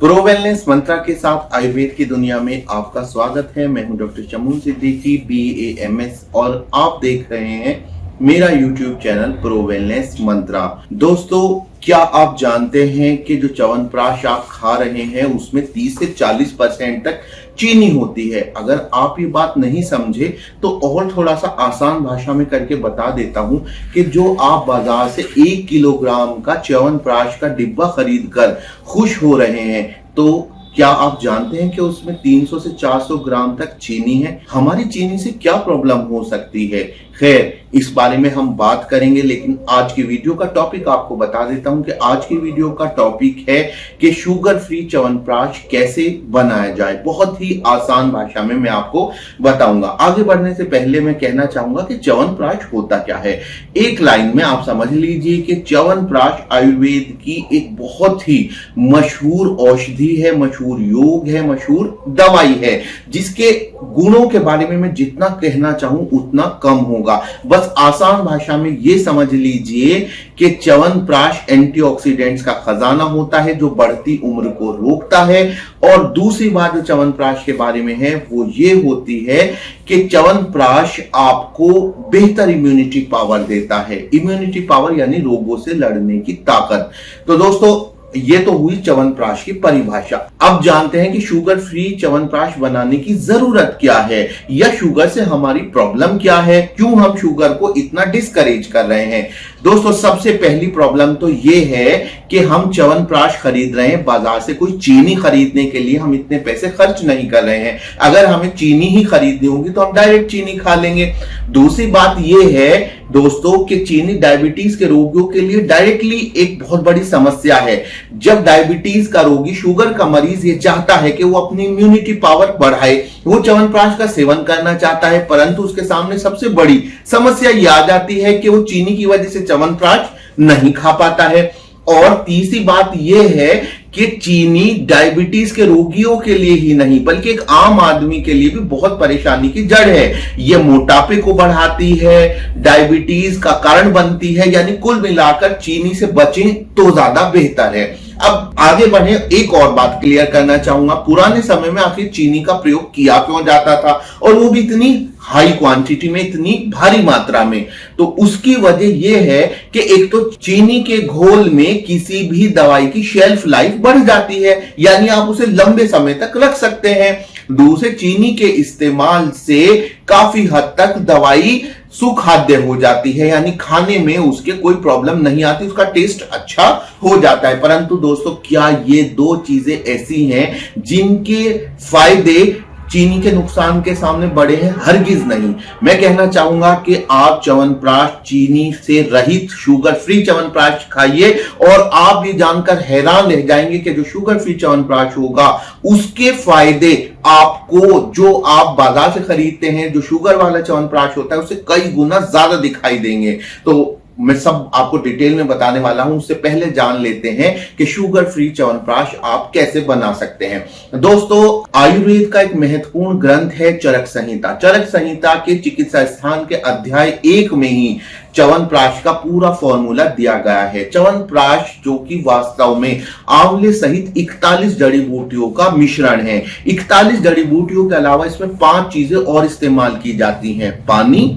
Pro wellness मंत्रा के साथ आयुर्वेद की दुनिया में आपका स्वागत है। मैं हूं डॉक्टर शमून सिद्दीकी BAMS और आप देख रहे हैं मेरा YouTube चैनल प्रो वेलनेस मंत्रा। दोस्तों, क्या आप जानते हैं कि जो च्यवनप्राश आप खा रहे हैं उसमें 30 से 40% तक चीनी होती है। अगर आप ये बात नहीं समझे तो और थोड़ा सा आसान भाषा में करके बता देता हूं कि जो आप बाजार से 1 किलोग्राम का च्यवनप्राश का डिब्बा खरीद कर खुश हो रहे हैं, तो क्या आप जानते हैं कि उसमें 300 से 400 ग्राम तक चीनी है। हमारी चीनी से क्या प्रॉब्लम हो सकती है, खैर इस बारे में हम बात करेंगे। लेकिन आज की वीडियो का टॉपिक आपको बता देता हूं कि आज की वीडियो का टॉपिक है कि शुगर फ्री च्यवनप्राश कैसे बनाया जाए। बहुत ही आसान भाषा में मैं आपको बताऊंगा। आगे बढ़ने से पहले मैं कहना चाहूंगा कि च्यवनप्राश होता क्या है। एक लाइन में आप समझ लीजिए कि च्यवनप्राश आयुर्वेद की एक बहुत ही मशहूर औषधि है, मशहूर योग है, मशहूर दवाई है, जिसके गुणों के बारे में मैं जितना कहना चाहूं उतना कम होगा। बस आसान भाषा में यह समझ लीजिए कि च्यवनप्राश एंटीऑक्सीडेंट्स का खजाना होता है जो बढ़ती उम्र को रोकता है। और दूसरी बात जो च्यवनप्राश के बारे में है वो ये होती है कि च्यवनप्राश आपको बेहतर इम्यूनिटी पावर देता है। इम्यूनिटी पावर यानी रोगों से लड़ने की ताकत। तो दोस्तों, ये तो हुई च्यवनप्राश की परिभाषा। अब जानते हैं कि शुगर फ्री च्यवनप्राश बनाने की जरूरत क्या है या शुगर से हमारी प्रॉब्लम क्या है, क्यों हम शुगर को इतना डिस्करेज कर रहे हैं। दोस्तों, सबसे पहली प्रॉब्लम तो ये है कि हम च्यवनप्राश खरीद रहे हैं बाजार से। कोई चीनी खरीदने के लिए हम इतने पैसे खर्च नहीं कर रहे हैं। अगर हमें चीनी ही खरीदनी होगी तो हम डायरेक्ट चीनी खा लेंगे। दूसरी बात यह है दोस्तों कि चीनी डायबिटीज के रोगियों के लिए डायरेक्टली एक बहुत बड़ी समस्या है। जब डायबिटीज का रोगी, शुगर का मरीज ये चाहता है कि वो अपनी इम्यूनिटी पावर बढ़ाए, वो च्यवनप्राश का सेवन करना चाहता है, परंतु उसके सामने सबसे बड़ी समस्या ये आ जाती है कि वो चीनी की वजह से च्यवनप्राश नहीं खा पाता है। और तीसरी बात यह है कि चीनी डायबिटीज के रोगियों के लिए ही नहीं बल्कि एक आम आदमी के लिए भी बहुत परेशानी की जड़ है। यह मोटापे को बढ़ाती है, डायबिटीज का कारण बनती है, यानी कुल मिलाकर चीनी से बचें तो ज्यादा बेहतर है। अब आगे बढ़े, एक और बात क्लियर करना चाहूंगा। पुराने समय में आखिर चीनी का प्रयोग किया क्यों जाता था, और वो भी इतनी हाई क्वांटिटी में, इतनी भारी मात्रा में। तो उसकी वजह यह है कि एक तो चीनी के घोल में किसी भी दवाई की शेल्फ लाइफ बढ़ जाती है, यानी आप उसे लंबे समय तक रख सकते हैं। दूसरे, चीनी के इस्तेमाल से काफी हद तक दवाई सुखाद्य हो जाती है, यानी खाने में उसके कोई प्रॉब्लम नहीं आती, उसका टेस्ट अच्छा हो जाता है। परंतु दोस्तों, क्या ये दो चीजें ऐसी हैं जिनके फायदे चीनी के नुकसान के सामने बड़े हैं? हरगिज नहीं। मैं कहना चाहूंगा कि आप च्यवनप्राश चीनी से रहित शुगर फ्री च्यवनप्राश खाइए और आप ये जानकर हैरान रह जाएंगे कि जो शुगर फ्री च्यवनप्राश होगा उसके फायदे आपको, जो आप बाजार से खरीदते हैं, जो शुगर वाला च्यवनप्राश होता है, उससे कई गुना ज्यादा दिखाई देंगे। तो मैं सब आपको डिटेल में बताने वाला हूं। उससे पहले जान लेते हैं कि शुगर फ्री च्यवनप्राश आप कैसे बना सकते हैं। दोस्तों, आयुर्वेद का एक महत्वपूर्ण ग्रंथ है चरक संहिता। चरक संहिता के चिकित्सा स्थान के अध्याय 1 में ही च्यवनप्राश का पूरा फॉर्मूला दिया गया है। च्यवनप्राश जो कि वास्तव में आंवले सहित 41 जड़ी बूटियों का मिश्रण है। 41 जड़ी बूटियों के अलावा इसमें 5 चीजें और इस्तेमाल की जाती हैं: पानी,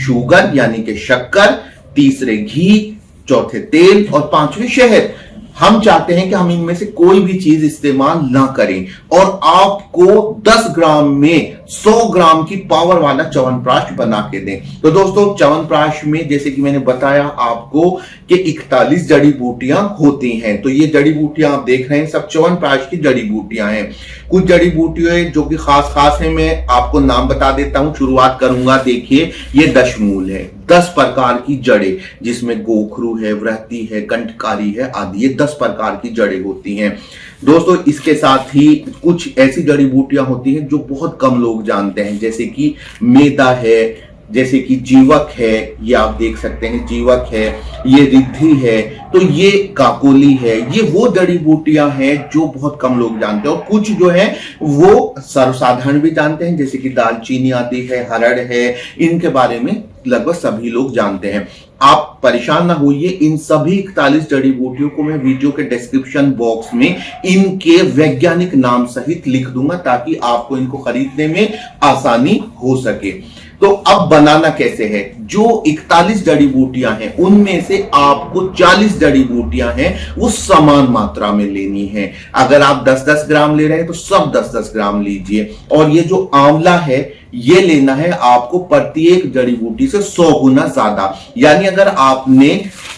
शुगर यानी कि शक्कर, तीसरे घी, चौथे तेल और पांचवें शहद। हम चाहते हैं कि हम इनमें से कोई भी चीज इस्तेमाल ना करें और आपको 10 ग्राम में 100 ग्राम की पावर वाला च्यवनप्राश बना के दें। तो दोस्तों, च्यवनप्राश में जैसे कि मैंने बताया आपको कि 41 जड़ी बूटियां होती हैं। तो ये जड़ी बूटियां आप देख रहे हैं सब च्यवनप्राश की जड़ी बूटियां हैं। कुछ जड़ी बूटियां जो कि खास है, मैं आपको नाम बता देता हूं। शुरुआत करूंगा, देखिए ये दशमूल है, 10 प्रकार की जड़ें, जिसमें गोखरू है, व्रती है, कंठकारी है आदि। ये 10 प्रकार की जड़ें होती हैं। दोस्तों, इसके साथ ही कुछ ऐसी जड़ी बूटियां होती हैं जो बहुत कम लोग जानते हैं, जैसे कि मेदा है, जैसे कि जीवक है, ये आप देख सकते हैं जीवक है, ये रिद्धि है, तो ये काकोली है। ये वो जड़ी बूटियां हैं जो बहुत कम लोग जानते हैं। और कुछ जो है वो सर्वसाधारण भी जानते हैं, जैसे कि दालचीनी आदि है, हरड़ है, इनके बारे में लगभग सभी लोग जानते हैं। आप परेशान ना होइए, इन सभी 41 जड़ी बूटियों को मैं वीडियो के डिस्क्रिप्शन बॉक्स में इनके वैज्ञानिक नाम सहित लिख दूंगा ताकि आपको इनको खरीदने में आसानी हो सके। तो अब बनाना कैसे है? जो 41 जड़ी बूटियां हैं उनमें से आपको 40 जड़ी बूटियां हैं वो समान मात्रा में लेनी है। अगर आप 10-10 ग्राम ले रहे हैं तो सब 10-10 ग्राम लीजिए। और ये जो आंवला है ये लेना है आपको प्रत्येक जड़ी बूटी से 100 गुना ज्यादा। यानी अगर आपने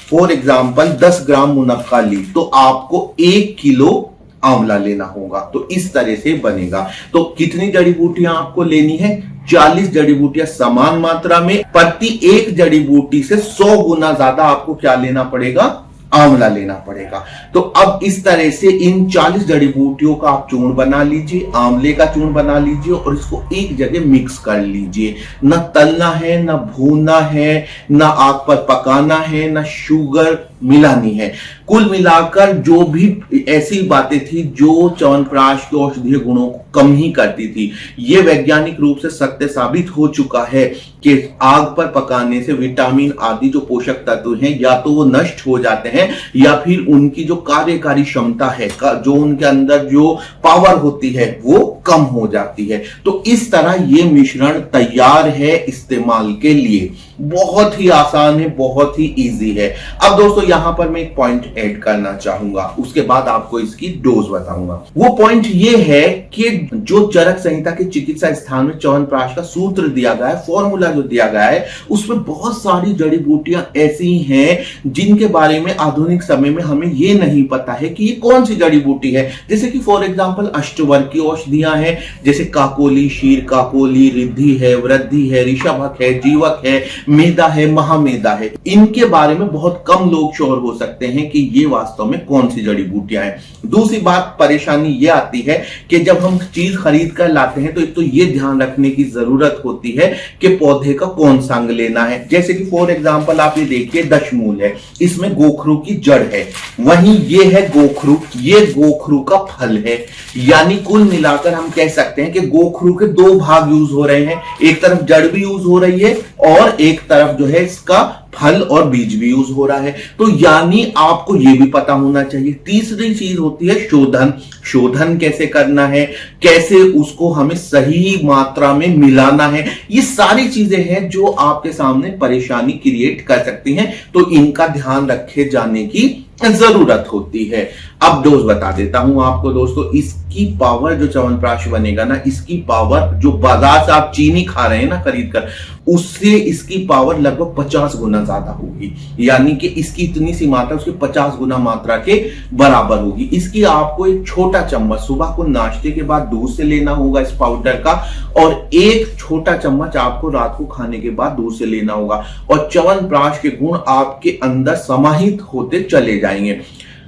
फॉर एग्जाम्पल 10 ग्राम मुनक्का ली तो आपको 1 किलो आंवला लेना होगा। तो इस तरह से बनेगा। तो कितनी जड़ी बूटियां आपको लेनी है? 40 जड़ी बूटियां समान मात्रा में। प्रति एक जड़ी बूटी से 100 गुना ज्यादा आपको क्या लेना पड़ेगा? आंवला लेना पड़ेगा। तो अब इस तरह से इन 40 जड़ी बूटियों का आप चूर्ण बना लीजिए, आंवले का चूर्ण बना लीजिए और इसको एक जगह मिक्स कर लीजिए। न तलना है, न भूनना है, न आग पर पकाना है, न शुगर मिलानी है। कुल मिलाकर जो भी ऐसी बातें थी जो च्यवनप्राश के औषधीय गुणों को कम ही करती थी, ये वैज्ञानिक रूप से सत्य साबित हो चुका है कि आग पर पकाने से विटामिन आदि जो पोषक तत्व हैं या तो वो नष्ट हो जाते हैं या फिर उनकी जो कार्यकारी क्षमता है, जो उनके अंदर जो पावर होती है वो कम हो जाती है। तो इस तरह ये मिश्रण तैयार है इस्तेमाल के लिए। बहुत ही आसान है, बहुत ही इजी है। अब दोस्तों यहां पर मैं एक पॉइंट ऐड करना चाहूंगा, उसके बाद आपको इसकी डोज बताऊंगा। वो पॉइंट ये है कि जो चरक संहिता के चिकित्सा स्थान में च्यवनप्राश का सूत्र दिया गया है, फॉर्मूला जो दिया गया है, उसमें बहुत सारी जड़ी बूटियां ऐसी हैं जिनके बारे में आधुनिक समय में हमें ये नहीं पता है कि ये कौन सी जड़ी बूटी है। जैसे कि फॉर एग्जांपल अष्टवर्गीय औषधियां हैं, जैसे काकोली, शीर काकोली, रिद्धि है, वृद्धि है, ऋषभक है, जीवक है, मेदा है, महामेदा है। इनके बारे में बहुत कम लोग श्योर हो सकते हैं कि ये वास्तव में कौन सी जड़ी बूटियां हैं। दूसरी बात परेशानी ये आती है कि जब हम चीज खरीद कर लाते हैं तो एक तो ये ध्यान रखने की जरूरत होती है कि पौधे का कौन सा अंग लेना है। जैसे कि फॉर एग्जांपल आप ये देखिए दशमूल है, इसमें गोखरू की जड़ है, वहीं ये है गोखरू, ये गोखरू का फल है। यानी कुल मिलाकर हम कह सकते हैं कि गोखरू के दो भाग यूज हो रहे हैं, एक तरफ जड़ भी यूज हो रही है और एक तरफ जो है इसका फल और बीज भी यूज हो रहा है। तो यानी आपको यह भी पता होना चाहिए। तीसरी चीज होती है शोधन। शोधन कैसे करना है, कैसे उसको हमें सही मात्रा में मिलाना है, ये सारी चीजें हैं जो आपके सामने परेशानी क्रिएट कर सकती हैं। तो इनका ध्यान रखे जाने की जरूरत होती है। अब डोज बता देता हूं आपको दोस्तों। इसकी पावर जो च्यवनप्राश बनेगा ना, इसकी पावर जो बाजार से आप चीनी खा रहे हैं ना खरीद कर, उससे इसकी पावर लगभग 50 गुना ज्यादा होगी। यानी कि इसकी इतनी सी मात्रा उसकी 50 गुना मात्रा के बराबर होगी। इसकी आपको एक छोटा चम्मच सुबह को नाश्ते के बाद दूध से लेना होगा इस पाउडर का, और एक छोटा चम्मच आपको रात को खाने के बाद दूध से लेना होगा। और च्यवनप्राश के गुण आपके अंदर समाहित होते चले जाएंगे।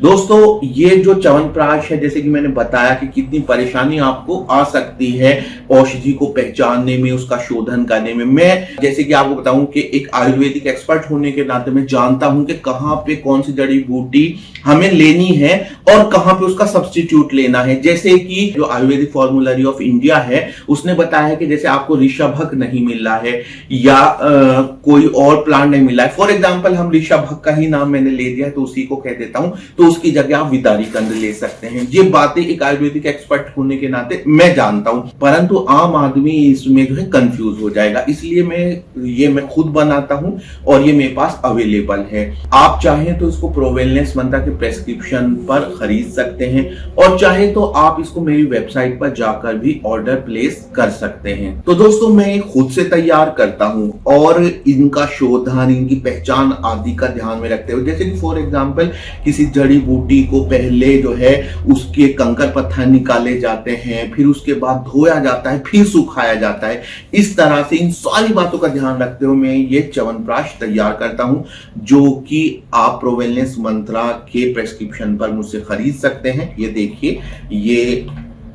दोस्तों ये जो च्यवनप्राश है, जैसे कि मैंने बताया कि कितनी परेशानी आपको आ सकती है औषधि को पहचानने में, उसका शोधन करने में। मैं जैसे कि आपको बताऊं कि एक आयुर्वेदिक एक्सपर्ट होने के नाते मैं जानता हूं कि कहां पे कौन सी जड़ी बूटी हमें लेनी है और कहां पे उसका सब्स्टिट्यूट लेना है। जैसे कि जो आयुर्वेदिक फॉर्मूलरी ऑफ इंडिया है उसने बताया कि जैसे आपको ऋषभक नहीं मिल रहा है या कोई और प्लांट नहीं मिला है, फॉर एग्जाम्पल हम ऋषभक का ही नाम मैंने ले दिया है तो उसी को कह देता हूं, तो उसकी जगह आप विदारी कंद ले सकते हैं। ये बातें एक आयुर्वेदिक एक्सपर्ट होने के नाते मैं जानता हूं, परंतु आम आदमी इसमें जो है कंफ्यूज हो जाएगा। इसलिए मैं खुद बनाता हूं और ये मेरे पास अवेलेबल है। आप चाहें तो इसको प्रोवेलनेस मंत्रा के प्रेस्क्रिप्शन पर खरीद सकते हैं और चाहे तो आप इसको मेरी वेबसाइट पर जाकर भी ऑर्डर प्लेस कर सकते हैं। तो दोस्तों मैं खुद से तैयार करता हूं और इनका शोधन, इनकी पहचान आदि का ध्यान में रखते हुए, जैसे कि फॉर एग्जांपल किसी जड़ी बूटी को पहले जो है उसके कंकर पत्थर निकाले जाते हैं, फिर उसके बाद धोया जाता है, फिर सुखाया जाता है। इस तरह से इन सारी बातों का ध्यान रखते हुए मैं ये च्यवनप्राश तैयार करता हूं, जो कि आप प्रोवेलनेस मंत्रा के प्रेस्क्रिप्शन पर मुझसे खरीद सकते हैं। ये देखिए, ये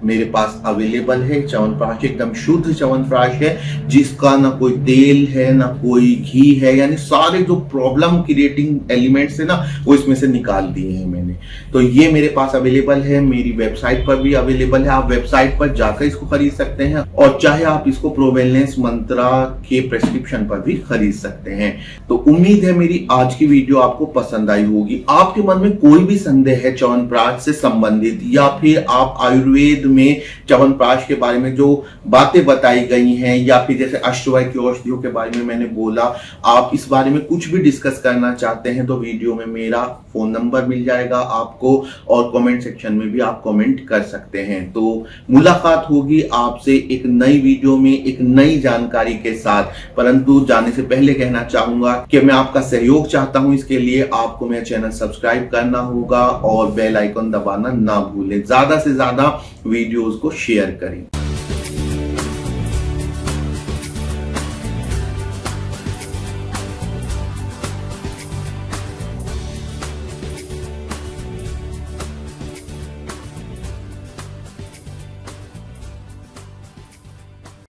मेरे पास अवेलेबल है। च्यवनप्राश एकदम शुद्ध च्यवनप्राश है, जिसका ना कोई तेल है ना कोई घी है, यानी सारे जो प्रॉब्लम क्रिएटिंग एलिमेंट्स है ना वो इसमें से निकाल दिए हैं मैंने। तो ये मेरे पास अवेलेबल है, मेरी वेबसाइट पर भी अवेलेबल है। आप वेबसाइट पर जाकर इसको खरीद सकते हैं और चाहे आप इसको प्रो वेलनेस मंत्रा के प्रेस्क्रिप्शन पर भी खरीद सकते हैं। तो उम्मीद है मेरी आज की वीडियो आपको पसंद आई होगी। आपके मन में कोई भी संदेह है च्यवनप्राश से संबंधित, या फिर आप आयुर्वेद में च्यवनप्राश के बारे में जो बातें बताई गई हैं, या फिर जैसे अष्टवय की औषधियों के बारे में मैंने बोला, आप इस बारे में कुछ भी डिस्कस करना चाहते हैं तो वीडियो में मेरा फोन नंबर मिल जाएगा आपको, और कमेंट सेक्शन में भी आप कमेंट कर सकते हैं। तो मुलाकात होगी आपसे एक नई वीडियो में एक नई जानकारी के साथ। परंतु जाने से पहले कहना चाहूंगा कि मैं आपका सहयोग चाहता हूं, इसके लिए आपको मेरा चैनल सब्सक्राइब करना होगा और बेल आइकन दबाना ना भूलें। ज्यादा से ज्यादा वीडियोस को शेयर करें।